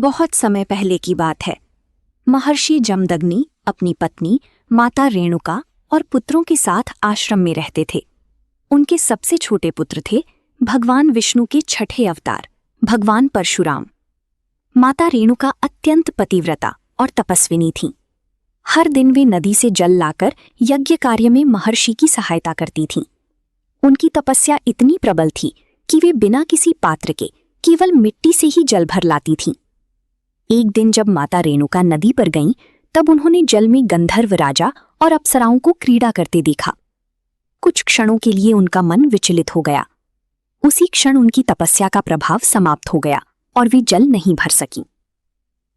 बहुत समय पहले की बात है। महर्षि जमदग्नि अपनी पत्नी माता रेणुका और पुत्रों के साथ आश्रम में रहते थे। उनके सबसे छोटे पुत्र थे भगवान विष्णु के छठे अवतार भगवान परशुराम। माता रेणुका अत्यंत पतिव्रता और तपस्विनी थीं। हर दिन वे नदी से जल लाकर यज्ञ कार्य में महर्षि की सहायता करती थीं। उनकी तपस्या इतनी प्रबल थी कि वे बिना किसी पात्र के केवल मिट्टी से ही जल भर लाती थीं। एक दिन जब माता रेणुका नदी पर गईं, तब उन्होंने जल में गंधर्व राजा और अप्सराओं को क्रीड़ा करते देखा। कुछ क्षणों के लिए उनका मन विचलित हो गया। उसी क्षण उनकी तपस्या का प्रभाव समाप्त हो गया और वे जल नहीं भर सकीं।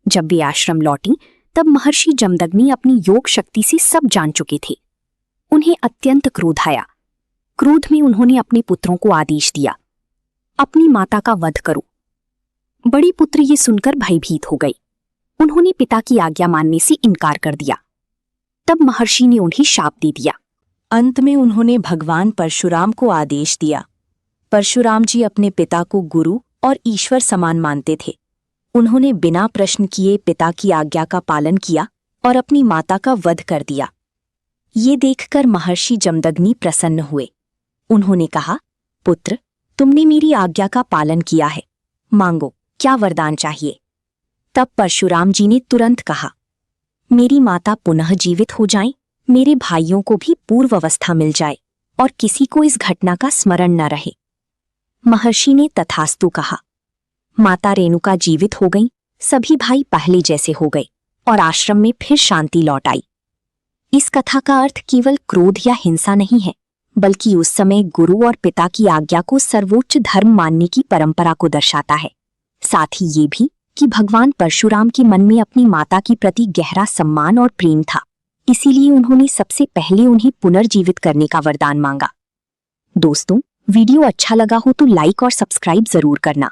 जब वे आश्रम लौटीं, तब महर्षि जमदग्नि अपनी योग शक्ति से सब जान चुके थे। उन्हें अत्यंत क्रोध आया। क्रोध में उन्होंने अपने पुत्रों को आदेश दिया, अपनी माता का वध करो। बड़े पुत्र ये सुनकर भयभीत हो गए। उन्होंने पिता की आज्ञा मानने से इनकार कर दिया। तब महर्षि ने उन्हें शाप दे दिया। अंत में उन्होंने भगवान परशुराम को आदेश दिया। परशुराम जी अपने पिता को गुरु और ईश्वर समान मानते थे। उन्होंने बिना प्रश्न किए पिता की आज्ञा का पालन किया और अपनी माता का वध कर दिया। ये देखकर महर्षि जमदग्नि प्रसन्न हुए। उन्होंने कहा, पुत्र, तुमने मेरी आज्ञा का पालन किया है, मांगो, क्या वरदान चाहिए। तब परशुराम जी ने तुरंत कहा, मेरी माता पुनः जीवित हो जाएं, मेरे भाइयों को भी पूर्व अवस्था मिल जाए और किसी को इस घटना का स्मरण न रहे। महर्षि ने तथास्तु कहा। माता रेणुका जीवित हो गईं, सभी भाई पहले जैसे हो गए और आश्रम में फिर शांति लौट आई। इस कथा का अर्थ केवल क्रोध या हिंसा नहीं है, बल्कि उस समय गुरु और पिता की आज्ञा को सर्वोच्च धर्म मानने की परंपरा को दर्शाता है। साथ ही ये भी कि भगवान परशुराम के मन में अपनी माता के प्रति गहरा सम्मान और प्रेम था, इसीलिए उन्होंने सबसे पहले उन्हें पुनर्जीवित करने का वरदान मांगा। दोस्तों, वीडियो अच्छा लगा हो तो लाइक और सब्सक्राइब जरूर करना।